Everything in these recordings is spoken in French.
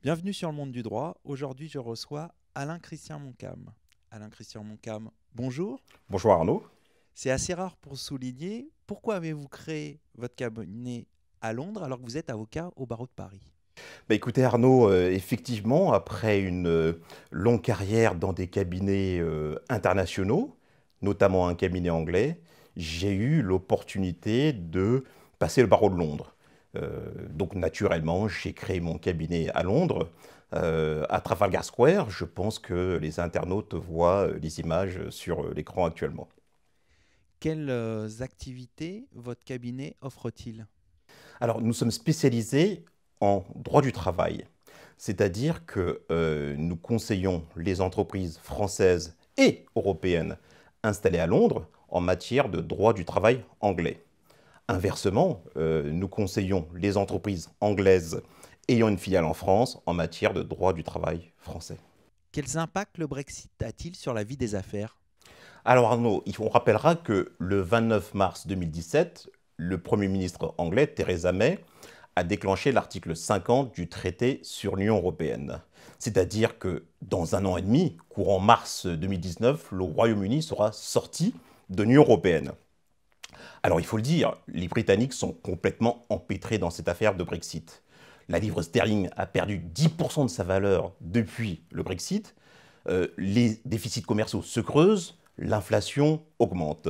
Bienvenue sur le monde du droit. Aujourd'hui, je reçois Alain-Christian Montcalm. Alain-Christian Montcalm, bonjour. Bonjour Arnaud. C'est assez rare pour souligner. Pourquoi avez-vous créé votre cabinet à Londres alors que vous êtes avocat au barreau de Paris? Écoutez Arnaud, effectivement, après une longue carrière dans des cabinets internationaux, notamment un cabinet anglais, j'ai eu l'opportunité de passer le barreau de Londres. Donc naturellement, j'ai créé mon cabinet à Londres, à Trafalgar Square. Je pense que les internautes voient les images sur l'écran actuellement. Quelles activités votre cabinet offre-t-il? Alors, nous sommes spécialisés en droit du travail, c'est-à-dire que nous conseillons les entreprises françaises et européennes installées à Londres en matière de droit du travail anglais. Inversement, nous conseillons les entreprises anglaises ayant une filiale en France en matière de droit du travail français. Quels impacts le Brexit a-t-il sur la vie des affaires? Alors Arnaud, on rappellera que le 29 mars 2017, le Premier ministre anglais, Theresa May, a déclenché l'article 50 du traité sur l'Union européenne. C'est-à-dire que dans un an et demi, courant mars 2019, le Royaume-Uni sera sorti de l'Union européenne. Alors il faut le dire, les Britanniques sont complètement empêtrés dans cette affaire de Brexit. La livre sterling a perdu 10% de sa valeur depuis le Brexit. Les déficits commerciaux se creusent, l'inflation augmente.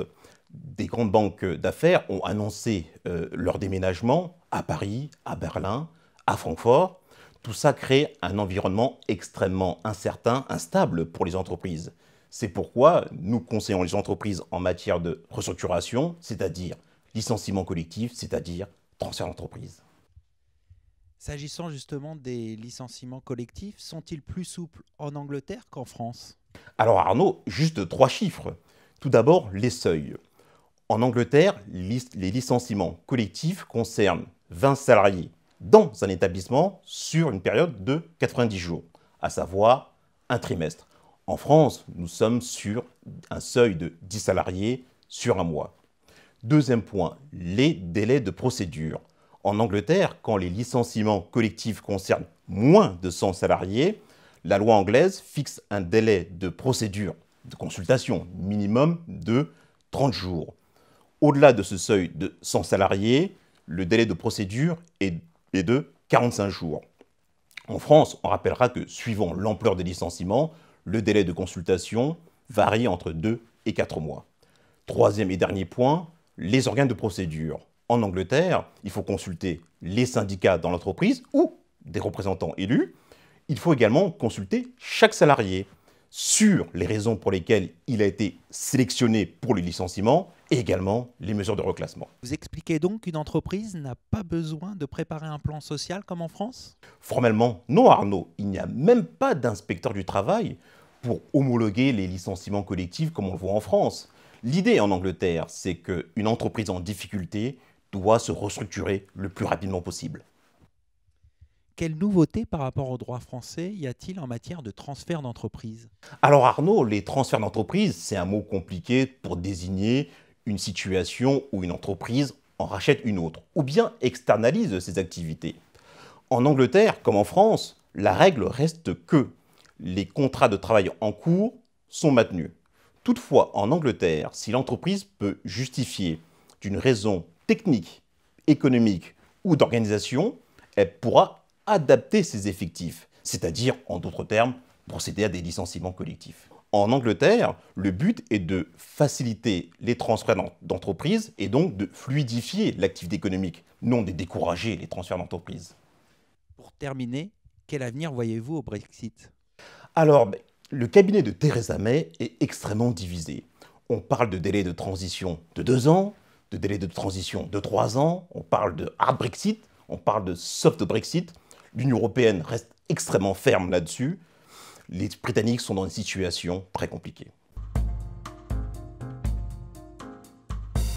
Des grandes banques d'affaires ont annoncé leur déménagement à Paris, à Berlin, à Francfort. Tout ça crée un environnement extrêmement incertain, instable pour les entreprises. C'est pourquoi nous conseillons les entreprises en matière de restructuration, c'est-à-dire licenciement collectif, c'est-à-dire transfert d'entreprise. S'agissant justement des licenciements collectifs, sont-ils plus souples en Angleterre qu'en France? Alors Arnaud, juste trois chiffres. Tout d'abord, les seuils. En Angleterre, les licenciements collectifs concernent 20 salariés dans un établissement sur une période de 90 jours, à savoir un trimestre. En France, nous sommes sur un seuil de 10 salariés sur un mois. Deuxième point, les délais de procédure. En Angleterre, quand les licenciements collectifs concernent moins de 100 salariés, la loi anglaise fixe un délai de procédure, de consultation minimum de 30 jours. Au-delà de ce seuil de 100 salariés, le délai de procédure est de 45 jours. En France, on rappellera que suivant l'ampleur des licenciements, le délai de consultation varie entre 2 et 4 mois. Troisième et dernier point, les organes de procédure. En Angleterre, il faut consulter les syndicats dans l'entreprise ou des représentants élus. Il faut également consulter chaque salarié sur les raisons pour lesquelles il a été sélectionné pour le licenciement et également les mesures de reclassement. Vous expliquez donc qu'une entreprise n'a pas besoin de préparer un plan social comme en France? Formellement, non Arnaud, il n'y a même pas d'inspecteur du travail pour homologuer les licenciements collectifs comme on le voit en France. L'idée en Angleterre, c'est qu'une entreprise en difficulté doit se restructurer le plus rapidement possible. Quelle nouveauté par rapport au droit français y a-t-il en matière de transfert d'entreprise? Alors Arnaud, les transferts d'entreprise, c'est un mot compliqué pour désigner une situation où une entreprise en rachète une autre, ou bien externalise ses activités. En Angleterre, comme en France, la règle reste que les contrats de travail en cours sont maintenus. Toutefois, en Angleterre, si l'entreprise peut justifier d'une raison technique, économique ou d'organisation, elle pourra adapter ses effectifs, c'est-à-dire, en d'autres termes, procéder à des licenciements collectifs. En Angleterre, le but est de faciliter les transferts d'entreprise et donc de fluidifier l'activité économique, non de décourager les transferts d'entreprise. Pour terminer, quel avenir voyez-vous au Brexit? Alors, le cabinet de Theresa May est extrêmement divisé. On parle de délai de transition de 2 ans, de délai de transition de 3 ans, on parle de hard Brexit, on parle de soft Brexit. L'Union européenne reste extrêmement ferme là-dessus. Les Britanniques sont dans une situation très compliquée.